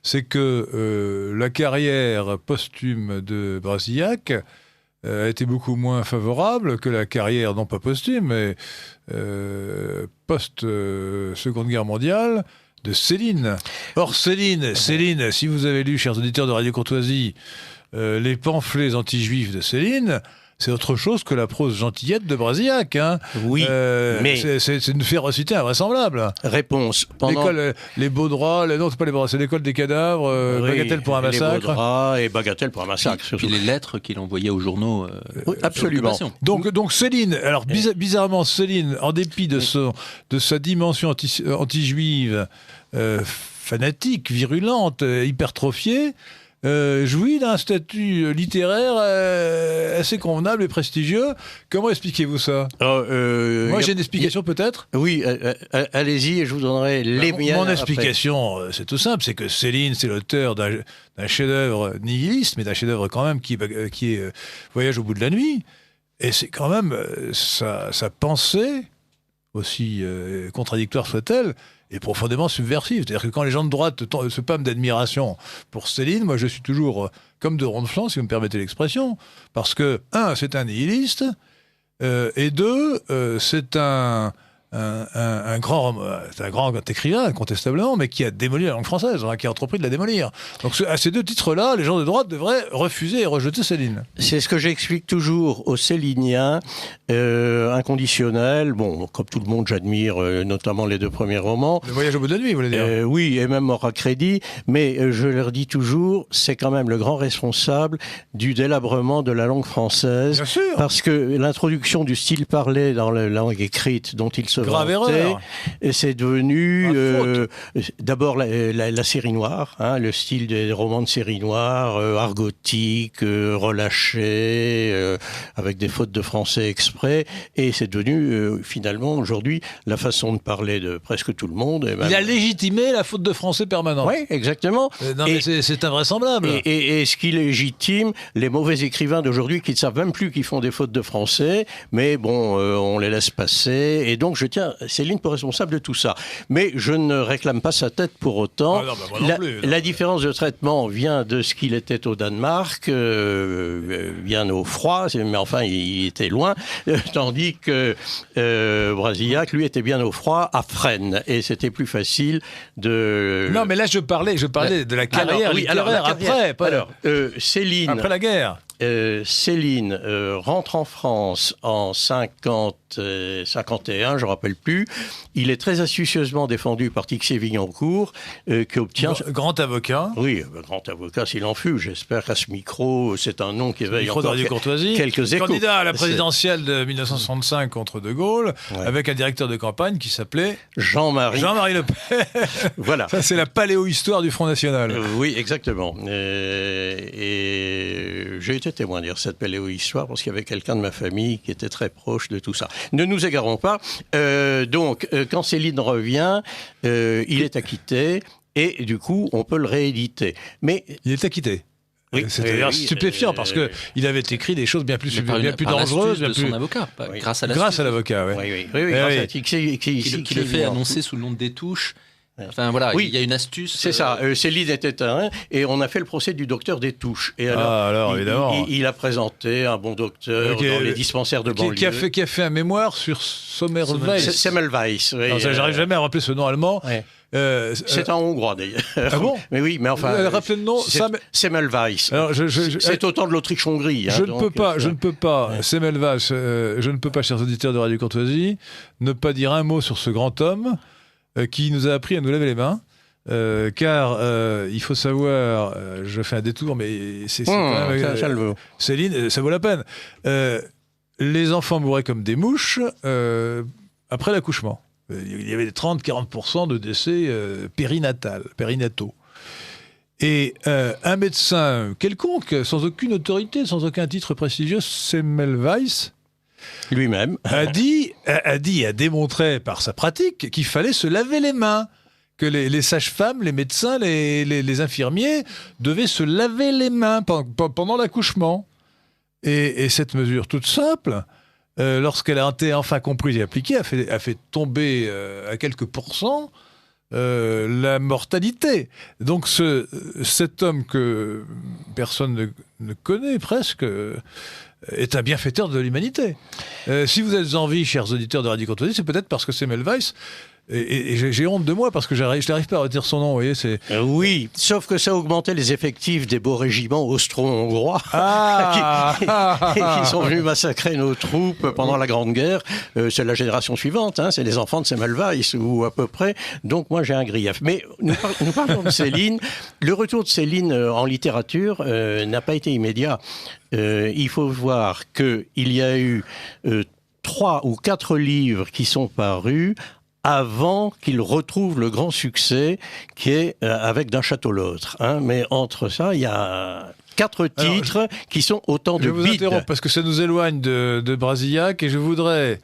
c'est que la carrière posthume de Brasillac a été beaucoup moins favorable que la carrière, non pas posthume, mais post-Seconde Guerre mondiale, de Céline. Or, Céline, si vous avez lu, chers auditeurs de Radio Courtoisie, les pamphlets anti-juifs de Céline, c'est autre chose que la prose gentillette de Brasillac. Oui, mais... C'est une férocité invraisemblable. Réponse. Les beaux draps, non, c'est pas les beaux draps, c'est l'école des cadavres, bagatelle pour un massacre. Les beaux draps et bagatelle pour un massacre. Puis les lettres qu'il envoyait aux journaux. Oui, absolument. Donc Céline, alors bizarrement, Céline, en dépit de sa dimension anti-juive, fanatique, virulente, hypertrophiée, jouit d'un statut littéraire assez convenable et prestigieux. Comment expliquez-vous ça ? Moi, j'ai une explication peut-être ? Oui, allez-y et je vous donnerai les miennes. Mon explication, c'est tout simple, c'est que Céline, c'est l'auteur d'un chef-d'œuvre nihiliste, mais d'un chef-d'œuvre quand même qui est Voyage au bout de la nuit. Et c'est quand même sa pensée, aussi contradictoire soit-elle, est profondément subversive. C'est-à-dire que quand les gens de droite se pâment d'admiration pour Céline, moi je suis toujours comme de Ronflant, si vous me permettez l'expression, parce que, un, c'est un nihiliste, et deux, c'est un grand écrivain, incontestablement, mais qui a démoli la langue française, qui a entrepris de la démolir. Donc à ces deux titres-là, les gens de droite devraient refuser et rejeter Céline. C'est ce que j'explique toujours aux Céliniens, inconditionnel. Bon, comme tout le monde, j'admire notamment les deux premiers romans. Le Voyage au bout de la nuit, vous voulez dire ? Oui, et même Mort à crédit, mais je leur dis toujours, c'est quand même le grand responsable du délabrement de la langue française. Bien sûr. Parce que l'introduction du style parlé dans la langue écrite dont il se grave erreur. Et c'est devenu d'abord la série noire, le style des romans de série noire, argotique, relâché, avec des fautes de français exprès, et c'est devenu finalement aujourd'hui la façon de parler de presque tout le monde. Et même... Il a légitimé la faute de français permanente. Oui, exactement. Mais c'est invraisemblable. Et ce qui légitime les mauvais écrivains d'aujourd'hui qui ne savent même plus qu'ils font des fautes de français, mais bon, on les laisse passer, et donc je tiens Céline pour responsable de tout ça. Mais je ne réclame pas sa tête pour autant. La différence de traitement vient de ce qu'il était au Danemark, bien au froid, mais enfin il était loin, tandis que Brasillac, lui, était bien au froid à Fresnes, et c'était plus facile de... Non, mais là je parlais de la carrière littéraire après. Céline... Après la guerre. Céline rentre en France en 51, je ne rappelle plus. Il est très astucieusement défendu par Tixier-Vignancourt, qui obtient... Grand avocat. Oui, grand avocat s'il en fut. J'espère qu'à ce micro, c'est un nom qui éveille encore quelques échos. Candidat à la présidentielle de 1965 contre De Gaulle, avec un directeur de campagne qui s'appelait... Jean-Marie Le Pen. Voilà. Ça, c'est la paléo-histoire du Front National. Oui, exactement. Et j'ai été témoin de cette paléo-histoire parce qu'il y avait quelqu'un de ma famille qui était très proche de tout ça. Ne nous égarons pas. Donc, quand Céline revient, il est acquitté et du coup, on peut le rééditer. Mais il est acquitté. Oui, c'est d'ailleurs stupéfiant parce que il avait écrit des choses bien plus dangereuses, de son avocat, grâce à l'avocat. Oui, qui le fait annoncer sous le nom de Détouche. Enfin voilà, il y a une astuce. C'est ça. Céline était et on a fait le procès du docteur Détouche. Et alors évidemment, il a présenté un bon docteur dans les dispensaires de banlieue. Qui a fait un mémoire sur Semmelweis. Semmelweis. J'arrive jamais à rappeler ce nom allemand. Ouais. C'est un hongrois d'ailleurs. Ah bon ? Mais oui, mais enfin. Rappelez le nom. Semmelweis. C'est autant de l'Autriche-Hongrie. Je ne peux pas. Semmelweis. Je ne peux pas, chers auditeurs de Radio Courtoisie, ne pas dire un mot sur ce grand homme qui nous a appris à nous laver les mains. Car il faut savoir, je fais un détour, mais c'est quand même, Céline, ça vaut la peine. Les enfants mouraient comme des mouches après l'accouchement. Il y avait 30-40% de décès périnataux. Et un médecin quelconque, sans aucune autorité, sans aucun titre prestigieux, Semmelweis, lui-même a démontré par sa pratique qu'il fallait se laver les mains, que les sages-femmes, les médecins, les infirmiers devaient se laver les mains pendant l'accouchement. Et cette mesure toute simple, lorsqu'elle a été enfin comprise et appliquée, a fait tomber à quelques pourcents la mortalité. Donc cet homme que personne ne connaît presque est un bienfaiteur de l'humanité. Si vous êtes en vie, chers auditeurs de Radio Contredit, c'est peut-être parce que Semmelweis. Et j'ai honte de moi parce que je n'arrive pas à retenir son nom, vous voyez, oui, sauf que ça augmentait les effectifs des beaux régiments austro-hongrois qui sont venus massacrer nos troupes pendant la Grande Guerre. C'est la génération suivante, hein, c'est les enfants de Semmelweis, ou à peu près. Donc moi j'ai un grief. Mais nous parlons de Céline. Le retour de Céline en littérature n'a pas été immédiat. Il faut voir qu'il y a eu 3 ou 4 livres qui sont parus avant qu'il retrouve le grand succès qui est avec D'un château l'autre. Hein. Mais entre ça, il y a 4 titres qui sont autant de bides. Je vous interromps parce que ça nous éloigne de Brasillac et je voudrais